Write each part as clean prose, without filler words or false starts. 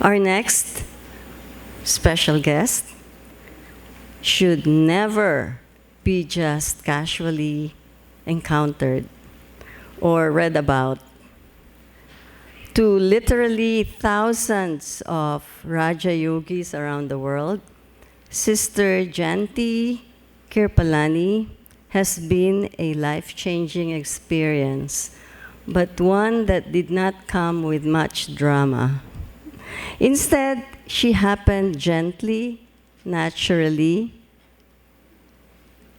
Our next special guest should never be just casually encountered or read about. To literally thousands of Raja Yogis around the world, Sister Jayanti Kirpalani has been a life-changing experience, but one that did not come with much drama. Instead, she happened gently, naturally,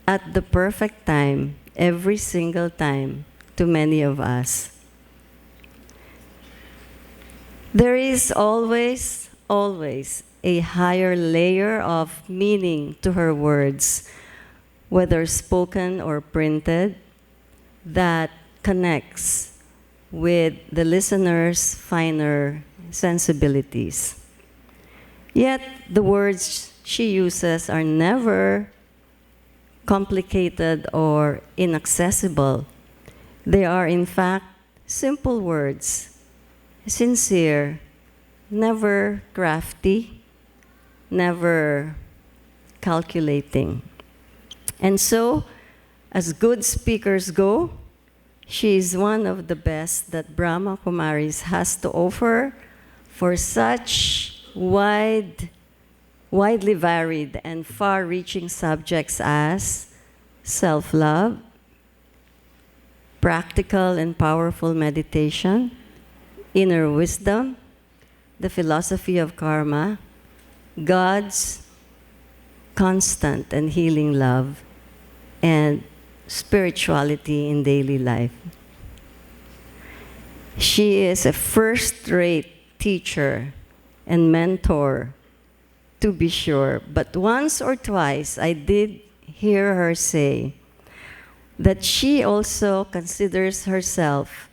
at the perfect time, every single time, to many of us. There is always, always a higher layer of meaning to her words, whether spoken or printed, that connects with the listener's finer sensibilities. Yet the words she uses are never complicated or inaccessible. They are, in fact, simple words, sincere, never crafty, never calculating. And so, as good speakers go, she is one of the best that Brahma Kumaris has to offer for such widely varied and far-reaching subjects as self-love, practical and powerful meditation, inner wisdom, the philosophy of karma, God's constant and healing love, and spirituality in daily life. She is a first-rate teacher and mentor, to be sure, but once or twice I did hear her say that she also considers herself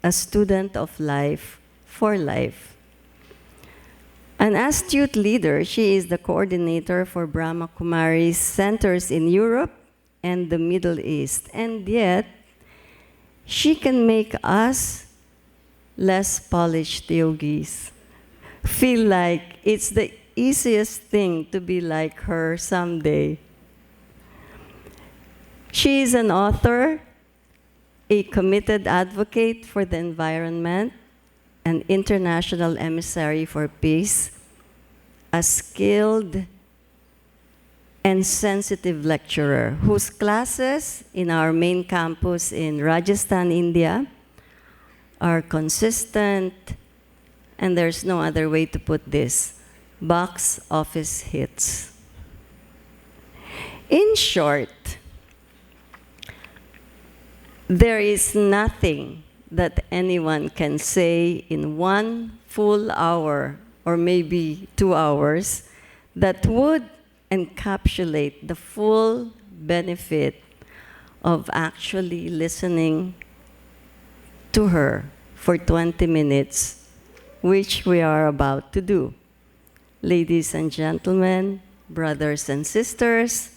a student of life for life. An astute leader, she is the coordinator for Brahma Kumaris centers in Europe and the Middle East, and yet she can make us less polished yogis feel like it's the easiest thing to be like her someday. She is an author, a committed advocate for the environment, an international emissary for peace, a skilled and sensitive lecturer whose classes in our main campus in Rajasthan, India, are consistent, and there's no other way to put this, box office hits. In short, there is nothing that anyone can say in 1 full hour or maybe 2 hours that would encapsulate the full benefit of actually listening to her for 20 minutes, which we are about to do. Ladies and gentlemen, brothers and sisters,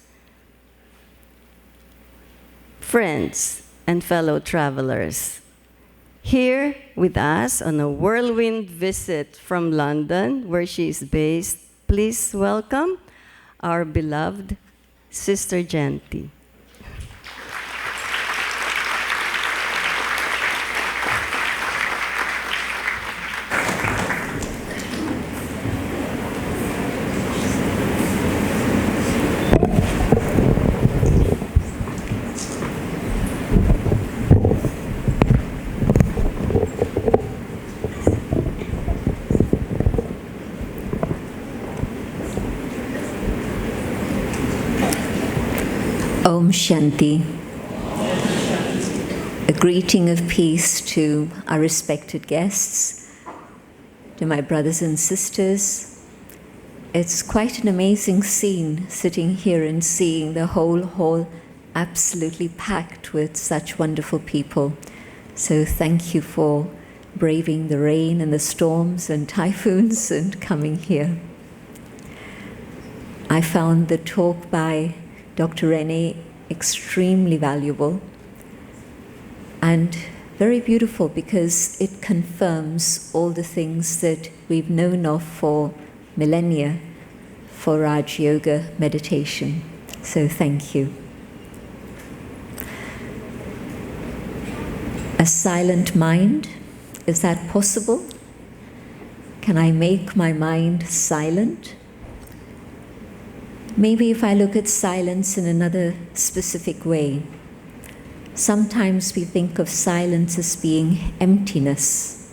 friends and fellow travelers, here with us on a whirlwind visit from London, where she is based, please welcome our beloved Sister Jayanti. Om Shanti. A greeting of peace to our respected guests, to my brothers and sisters. It's quite an amazing scene sitting here and seeing the whole hall absolutely packed with such wonderful people. So thank you for braving the rain and the storms and typhoons and coming here. I found the talk by Dr. Rene extremely valuable, and very beautiful because it confirms all the things that we've known of for millennia for Raj Yoga meditation. So thank you. A silent mind, is that possible? Can I make my mind silent? Maybe if I look at silence in another specific way. Sometimes we think of silence as being emptiness,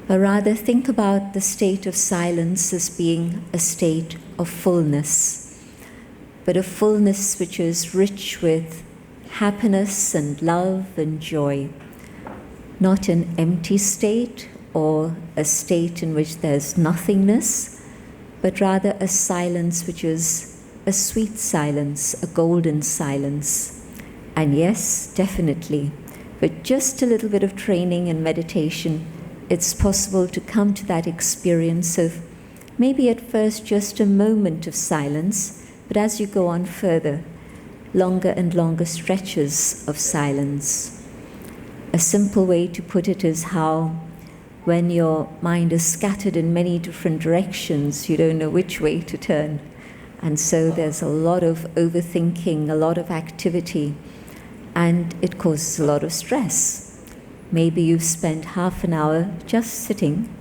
but rather think about the state of silence as being a state of fullness, but a fullness which is rich with happiness and love and joy, not an empty state or a state in which there's nothingness, but rather a silence which is a sweet silence, a golden silence. And yes, definitely, with just a little bit of training and meditation, it's possible to come to that experience of maybe at first just a moment of silence, but as you go on further, longer and longer stretches of silence. A simple way to put it is how when your mind is scattered in many different directions, you don't know which way to turn. And so there's a lot of overthinking, a lot of activity, and it causes a lot of stress. Maybe you've spent half an hour just sitting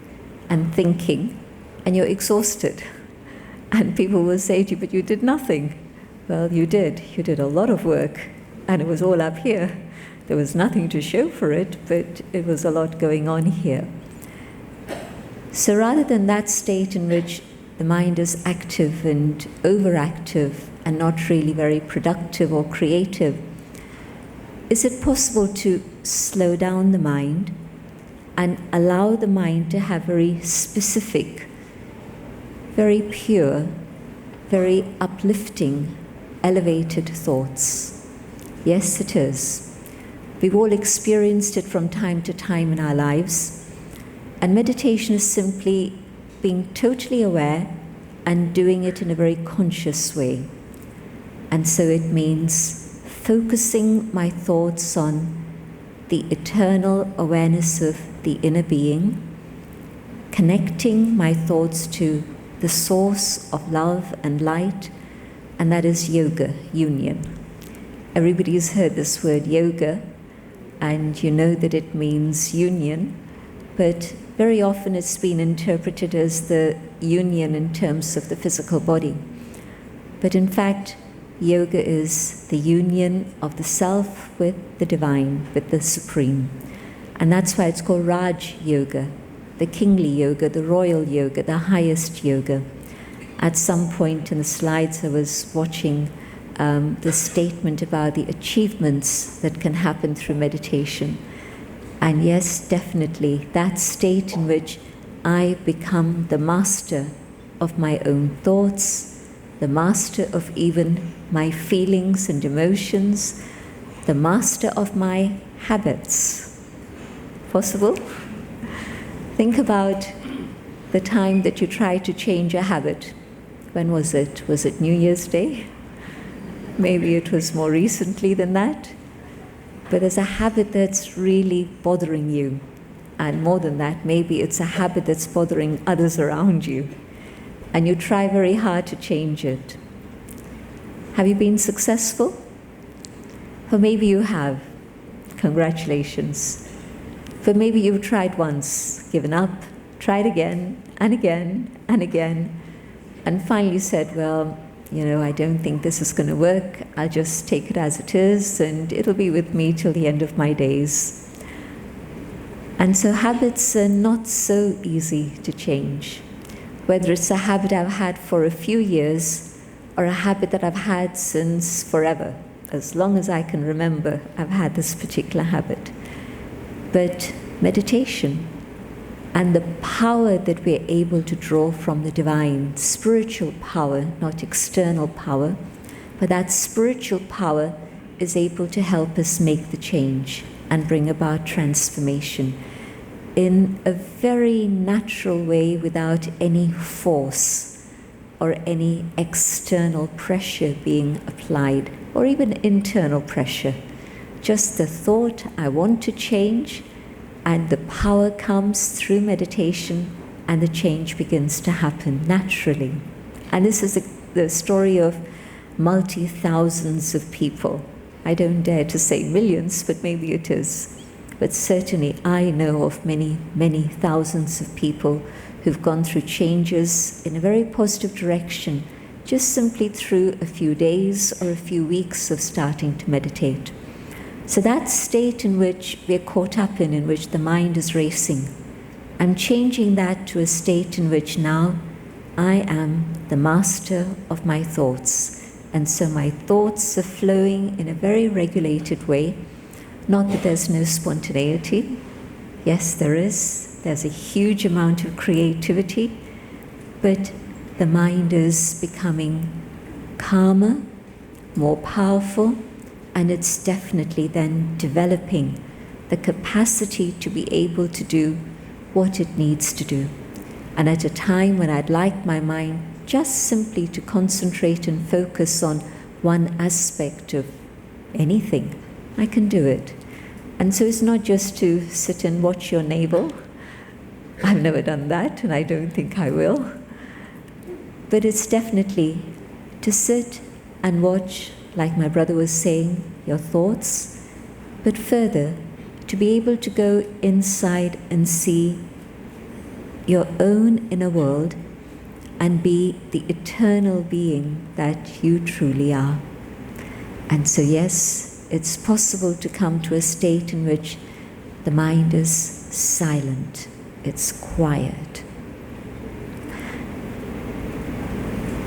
and thinking, and you're exhausted. And people will say to you, but you did nothing. Well, you did. You did a lot of work, and it was all up here. There was nothing to show for it, but it was a lot going on here. So rather than that state in which the mind is active and overactive and not really very productive or creative, is it possible to slow down the mind and allow the mind to have very specific, very pure, very uplifting, elevated thoughts? Yes, it is. We've all experienced it from time to time in our lives. And meditation is simply being totally aware and doing it in a very conscious way. And so it means focusing my thoughts on the eternal awareness of the inner being, connecting my thoughts to the source of love and light, and that is yoga, union. Everybody's heard this word yoga, and you know that it means union, but very often it's been interpreted as the union in terms of the physical body. But in fact, yoga is the union of the self with the divine, with the supreme. And that's why it's called Raj Yoga, the kingly yoga, the royal yoga, the highest yoga. At some point in the slides, I was watching the statement about the achievements that can happen through meditation. And yes, definitely, that state in which I become the master of my own thoughts, the master of even my feelings and emotions, the master of my habits. Possible? Think about the time that you tried to change a habit. When was it? Was it New Year's Day? Maybe it was more recently than that. But there's a habit that's really bothering you. And more than that, maybe it's a habit that's bothering others around you. And you try very hard to change it. Have you been successful? Or maybe you have. Congratulations. But maybe you've tried once, given up, tried again and again and again, and finally said, well, I don't think this is going to work. I'll just take it as it is, and it'll be with me till the end of my days. And so habits are not so easy to change. Whether it's a habit I've had for a few years or a habit that I've had since forever. As long as I can remember, I've had this particular habit. But meditation and the power that we're able to draw from the divine, spiritual power, not external power, but that spiritual power is able to help us make the change and bring about transformation in a very natural way without any force or any external pressure being applied, or even internal pressure. just the thought, I want to change, and the power comes through meditation, and the change begins to happen naturally. And this is the story of multi-thousands of people. I don't dare to say millions, but maybe it is. But certainly I know of many, many thousands of people who've gone through changes in a very positive direction, just simply through a few days or a few weeks of starting to meditate. So that state in which we're caught up in which the mind is racing, I'm changing that to a state in which now I am the master of my thoughts. And so my thoughts are flowing in a very regulated way. Not that there's no spontaneity. Yes, there is. There's a huge amount of creativity. But the mind is becoming calmer, more powerful, and it's definitely then developing the capacity to be able to do what it needs to do. And at a time when I'd like my mind just simply to concentrate and focus on one aspect of anything, I can do it. And so it's not just to sit and watch your navel. I've never done that, and I don't think I will. But it's definitely to sit and watch, like my brother was saying, your thoughts, but further, to be able to go inside and see your own inner world and be the eternal being that you truly are. And so yes, it's possible to come to a state in which the mind is silent, it's quiet.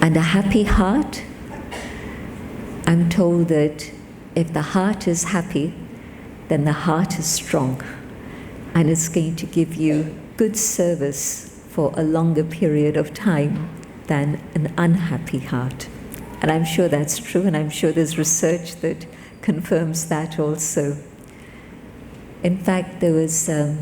And a happy heart, I'm told that if the heart is happy, then the heart is strong, and it's going to give you good service for a longer period of time than an unhappy heart. And I'm sure that's true, and I'm sure there's research that confirms that also. In fact, there was a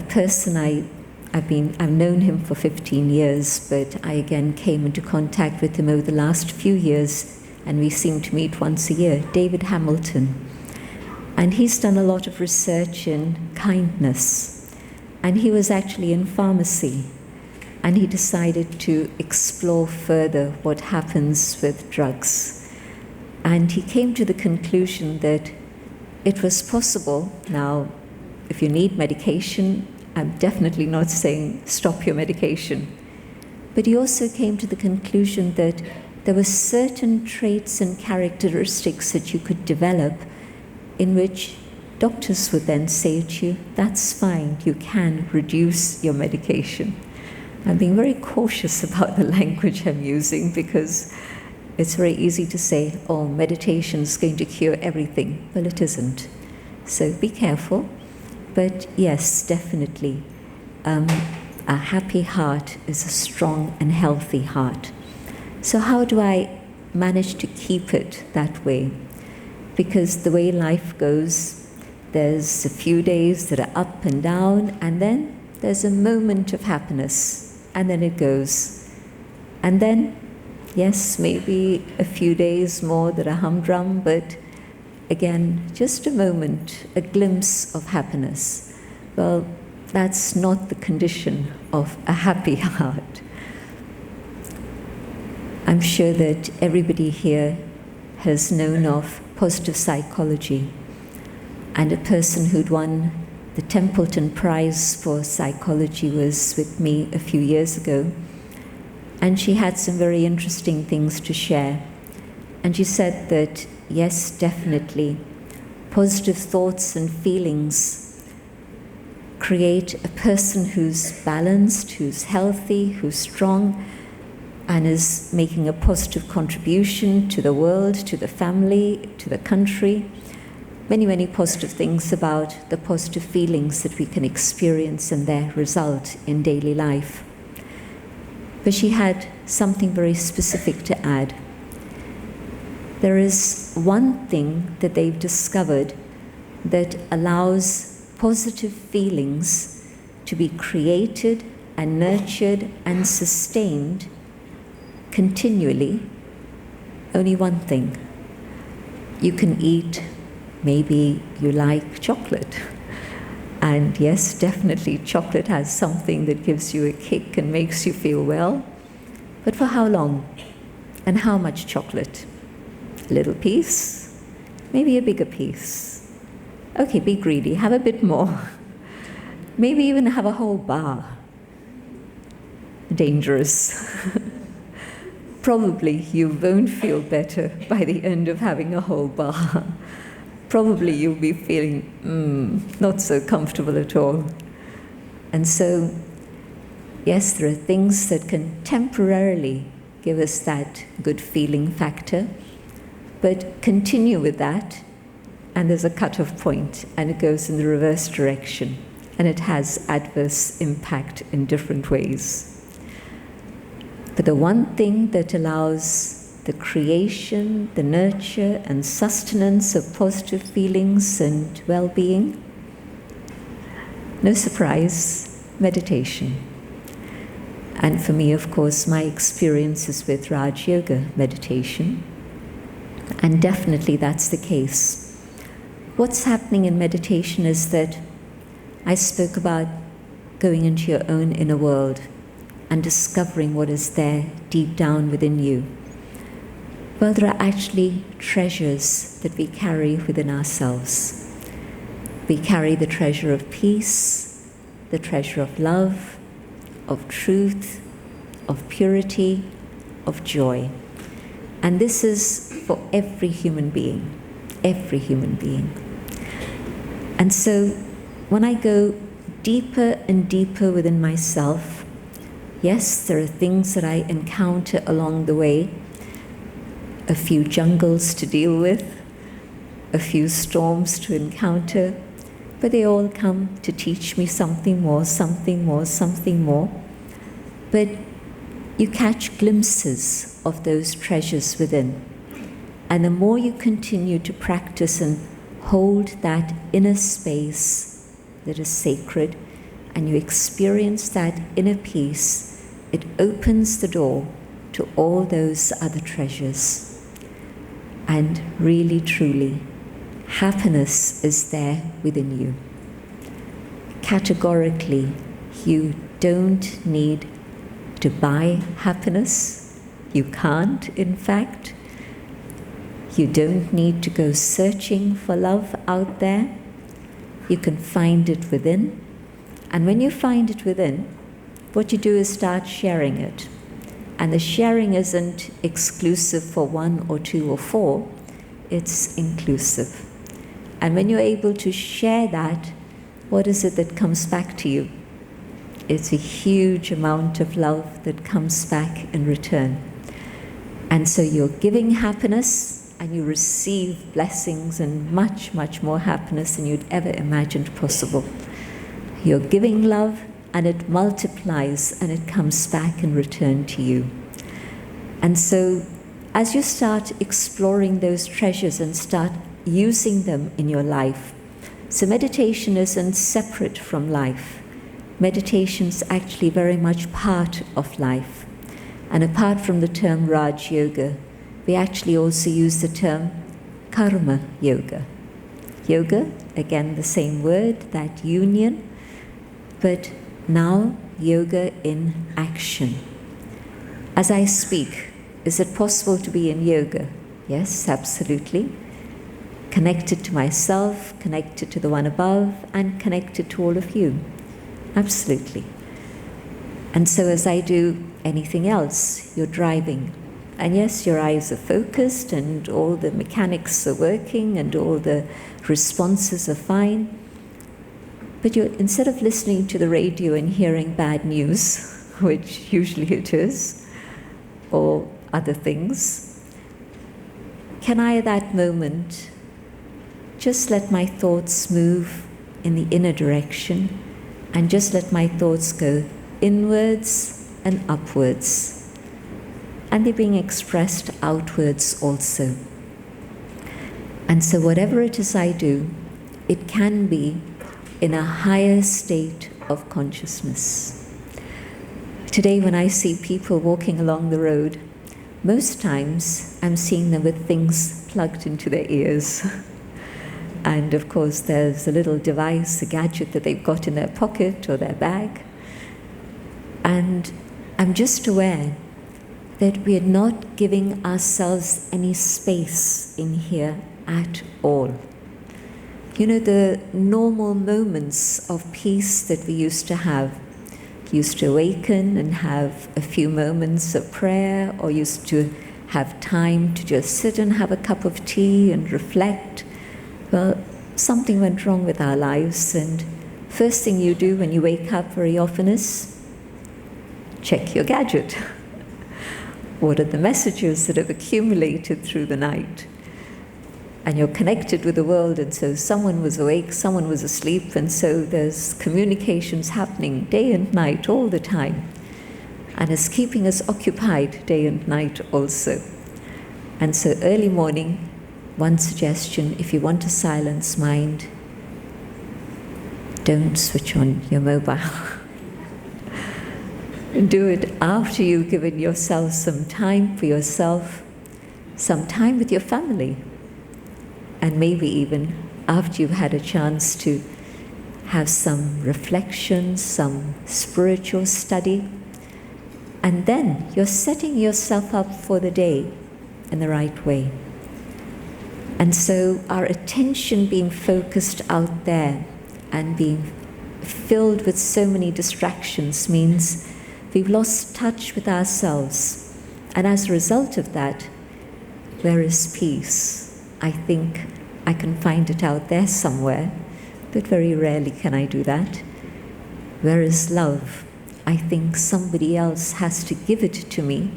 person I've known him for 15 years, but I again came into contact with him over the last few years, and we seem to meet once a year, David Hamilton. And he's done a lot of research in kindness. And he was actually in pharmacy, and he decided to explore further what happens with drugs. And he came to the conclusion that it was possible. Now, if you need medication, I'm definitely not saying stop your medication. But he also came to the conclusion that there were certain traits and characteristics that you could develop in which doctors would then say to you, that's fine, you can reduce your medication. I'm being very cautious about the language I'm using because it's very easy to say, oh, meditation is going to cure everything. Well, it isn't. So be careful. But yes, definitely, a happy heart is a strong and healthy heart. So how do I manage to keep it that way? Because the way life goes, there's a few days that are up and down, and then there's a moment of happiness, and then it goes. And then, yes, maybe a few days more that are humdrum, but again, just a moment, a glimpse of happiness. Well, that's not the condition of a happy heart. I'm sure that everybody here has known of positive psychology. And a person who'd won the Templeton Prize for Psychology was with me a few years ago. And she had some very interesting things to share. And she said that, yes, definitely, positive thoughts and feelings create a person who's balanced, who's healthy, who's strong, and is making a positive contribution to the world, to the family, to the country. Many, many positive things about the positive feelings that we can experience and their result in daily life. But she had something very specific to add. There is one thing that they've discovered that allows positive feelings to be created and nurtured and sustained continually. Only one thing. You can eat Maybe you like chocolate. And yes, definitely chocolate has something that gives you a kick and makes you feel well. But for how long? And how much chocolate? A little piece? Maybe a bigger piece? Okay, be greedy, have a bit more. Maybe even have a whole bar. Dangerous. Probably you won't feel better by the end of having a whole bar. Probably you'll be feeling not so comfortable at all. And so, yes, there are things that can temporarily give us that good feeling factor, but continue with that, and there's a cut-off point, and it goes in the reverse direction, and it has adverse impact in different ways. But the one thing that allows the creation, the nurture, and sustenance of positive feelings and well-being, no surprise, meditation. And for me, of course, my experience is with Raj Yoga meditation. And definitely that's the case. What's happening in meditation is that I spoke about going into your own inner world and discovering what is there deep down within you. Well, there are actually treasures that we carry within ourselves. We carry the treasure of peace, the treasure of love, of truth, of purity, of joy. And this is for every human being, every human being. And so when I go deeper and deeper within myself, yes, there are things that I encounter along the way, a few jungles to deal with, a few storms to encounter, but they all come to teach me something more, something more, something more. But you catch glimpses of those treasures within. And the more you continue to practice and hold that inner space that is sacred, and you experience that inner peace, it opens the door to all those other treasures. And really, truly, happiness is there within you. Categorically, you don't need to buy happiness. You can't, in fact. You don't need to go searching for love out there. You can find it within. And when you find it within, what you do is start sharing it. And the sharing isn't exclusive for one or two or four, it's inclusive. And when you're able to share that, what is it that comes back to you? It's a huge amount of love that comes back in return. And so you're giving happiness, and you receive blessings and much, much more happiness than you'd ever imagined possible. You're giving love, and it multiplies, and it comes back in return to you. And so as you start exploring those treasures and start using them in your life, so meditation isn't separate from life. Meditation's actually very much part of life. And apart from the term Raj Yoga, we actually also use the term Karma Yoga. Yoga, again the same word, that union, but now yoga in action. As I speak, is it possible to be in yoga? Yes, absolutely. Connected to myself, connected to the one above, and connected to all of you. Absolutely. And so as I do anything else, you're driving. And yes, your eyes are focused, and all the mechanics are working, and all the responses are fine. But instead of listening to the radio and hearing bad news, which usually it is, or other things, can I at that moment just let my thoughts move in the inner direction, and just let my thoughts go inwards and upwards, and they're being expressed outwards also. And so whatever it is I do, it can be in a higher state of consciousness. Today when I see people walking along the road, most times I'm seeing them with things plugged into their ears. And of course, there's a little device, a gadget that they've got in their pocket or their bag. And I'm just aware that we are not giving ourselves any space in here at all. You know, the normal moments of peace that we used to have, used to awaken and have a few moments of prayer, or used to have time to just sit and have a cup of tea and reflect. Well, something went wrong with our lives, and first thing you do when you wake up very often is check your gadget. What are the messages that have accumulated through the night? And you're connected with the world, and so someone was awake, someone was asleep, and so there's communications happening day and night all the time. And it's keeping us occupied day and night also. And so early morning, one suggestion, if you want to silence mind, don't switch on your mobile. Do it after you've given yourself some time for yourself, some time with your family, and maybe even after you've had a chance to have some reflection, some spiritual study. And then you're setting yourself up for the day in the right way. And so our attention being focused out there and being filled with so many distractions means we've lost touch with ourselves. And as a result of that, where is peace? I think I can find it out there somewhere, but very rarely can I do that. Where is love? I think somebody else has to give it to me,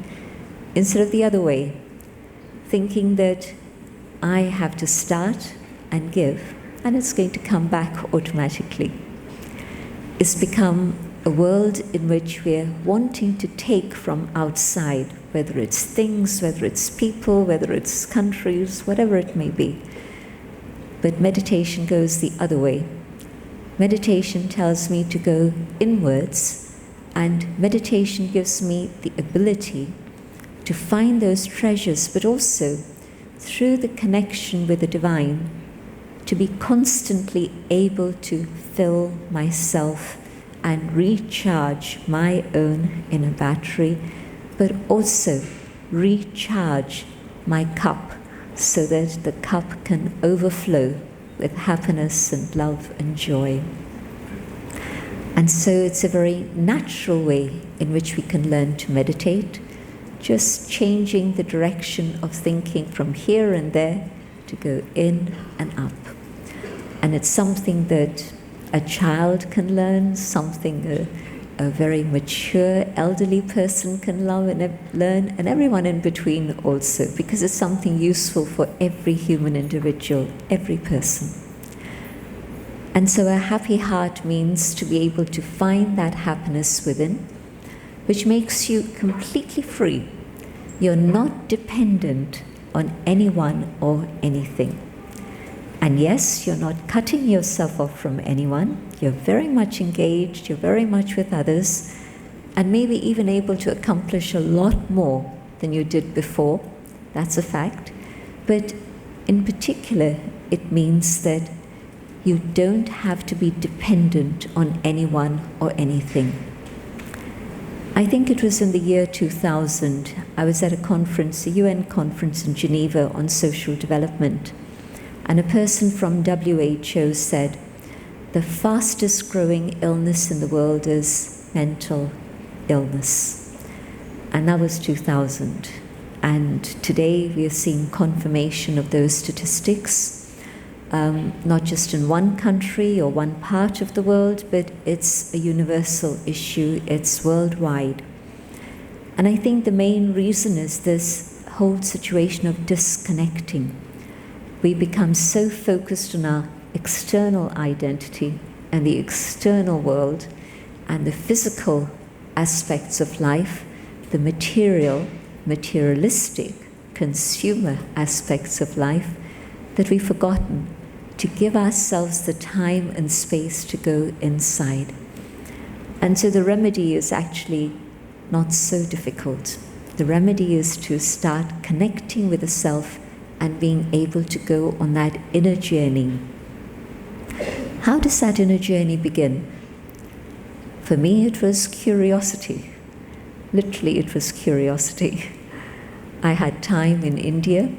instead of the other way, thinking that I have to start and give, and it's going to come back automatically. It's become a world in which we're wanting to take from outside, whether it's things, whether it's people, whether it's countries, whatever it may be. But meditation goes the other way. Meditation tells me to go inwards, and meditation gives me the ability to find those treasures, but also through the connection with the divine, to be constantly able to fill myself and recharge my own inner battery, but also recharge my cup so that the cup can overflow with happiness and love and joy. And so it's a very natural way in which we can learn to meditate, just changing the direction of thinking from here and there to go in and up. And it's something that a child can learn, something a very mature elderly person can learn, and everyone in between also, because it's something useful for every human individual, every person. And so a happy heart means to be able to find that happiness within, which makes you completely free. You're not dependent on anyone or anything. And yes, you're not cutting yourself off from anyone. You're very much engaged, you're very much with others, and maybe even able to accomplish a lot more than you did before. That's a fact. But in particular, it means that you don't have to be dependent on anyone or anything. I think it was in the year 2000, I was at a conference, a UN conference in Geneva on social development, and a person from WHO said, the fastest growing illness in the world is mental illness. And that was 2000. And today we are seeing confirmation of those statistics. Not just in one country or one part of the world, but it's a universal issue, it's worldwide. And I think the main reason is this whole situation of disconnecting. We become so focused on our external identity and the external world and the physical aspects of life, the materialistic, consumer aspects of life, that we've forgotten to give ourselves the time and space to go inside. And so the remedy is actually not so difficult. The remedy is to start connecting with the self and being able to go on that inner journey How does that inner journey begin? For me, it was curiosity. Literally, it was curiosity. I had time in India.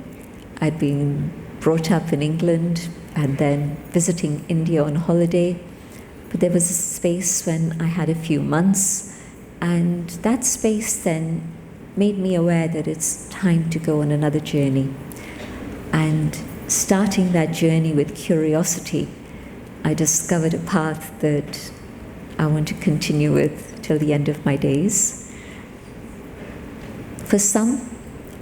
I'd been brought up in England and then visiting India on holiday. But there was a space when I had a few months, and that space then made me aware that it's time to go on another journey. And starting that journey with curiosity, I discovered a path that I want to continue with till the end of my days. For some,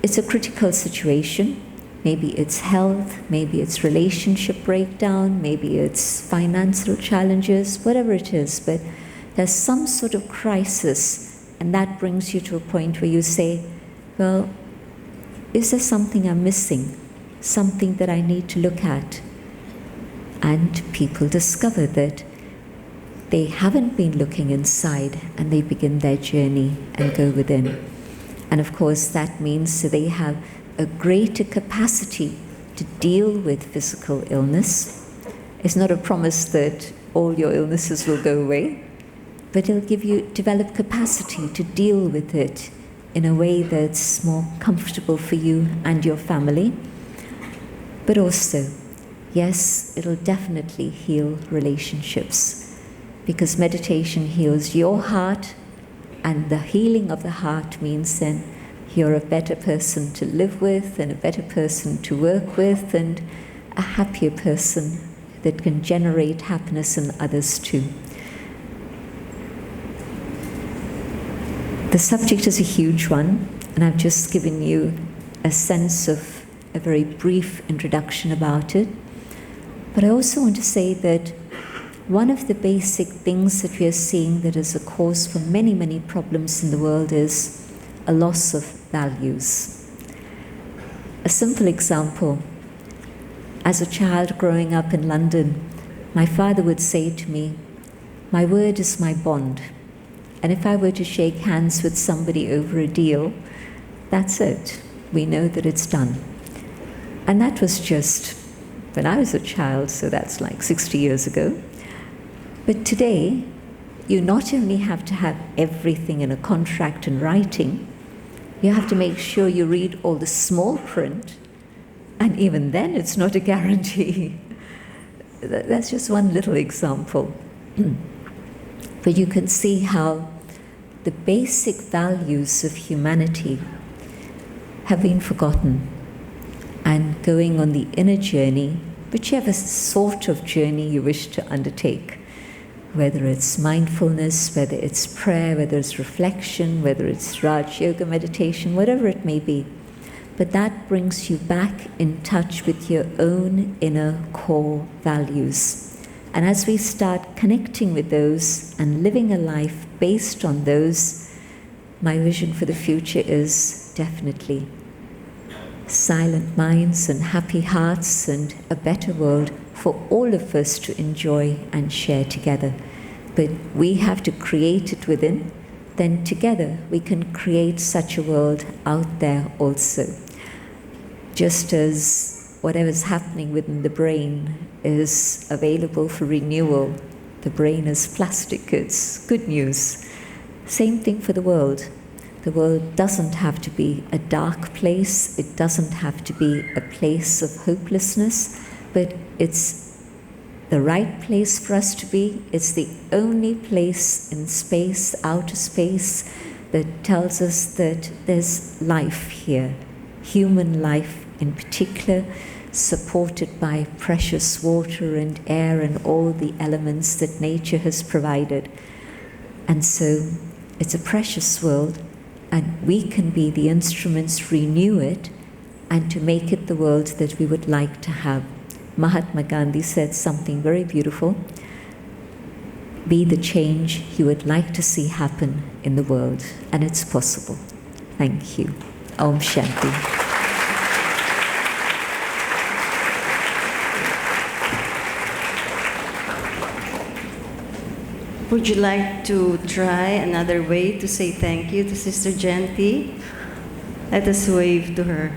it's a critical situation. Maybe it's health, maybe it's relationship breakdown, maybe it's financial challenges, whatever it is, but there's some sort of crisis, and that brings you to a point where you say, well, is there something I'm missing? Something that I need to look at? And people discover that they haven't been looking inside, and they begin their journey and go within. And of course, that means that they have a greater capacity to deal with physical illness. It's not a promise that all your illnesses will go away, but it'll develop capacity to deal with it in a way that's more comfortable for you and your family. But also, yes, it'll definitely heal relationships, because meditation heals your heart, and the healing of the heart means then you're a better person to live with, and a better person to work with, and a happier person that can generate happiness in others too. The subject is a huge one, and I've just given you a sense of a very brief introduction about it. But I also want to say that one of the basic things that we are seeing that is a cause for many, many problems in the world is a loss of values. A simple example. As a child growing up in London, my father would say to me, "My word is my bond." And if I were to shake hands with somebody over a deal, that's it. We know that it's done. And that was just when I was a child, so that's like 60 years ago. But today, you not only have to have everything in a contract in writing, you have to make sure you read all the small print, and even then it's not a guarantee. That's just one little example. But you can see how the basic values of humanity have been forgotten, and going on the inner journey, whichever sort of journey you wish to undertake, whether it's mindfulness, whether it's prayer, whether it's reflection, whether it's Raj Yoga meditation, whatever it may be. But that brings you back in touch with your own inner core values. And as we start connecting with those and living a life based on those, my vision for the future is definitely silent minds and happy hearts and a better world for all of us to enjoy and share together. But we have to create it within, then together we can create such a world out there also. Just as whatever's happening within the brain is available for renewal, the brain is plastic, it's good news. Same thing for the world. The world doesn't have to be a dark place, it doesn't have to be a place of hopelessness, but it's the right place for us to be. It's the only place in space, outer space, that tells us that there's life here, human life in particular, supported by precious water and air and all the elements that nature has provided. And so it's a precious world, and we can be the instruments to renew it and to make it the world that we would like to have. Mahatma Gandhi said something very beautiful: be the change you would like to see happen in the world, and it's possible. Thank you. Om Shanti. Would you like to try another way to say thank you to Sister Jayanti? Let us wave to her.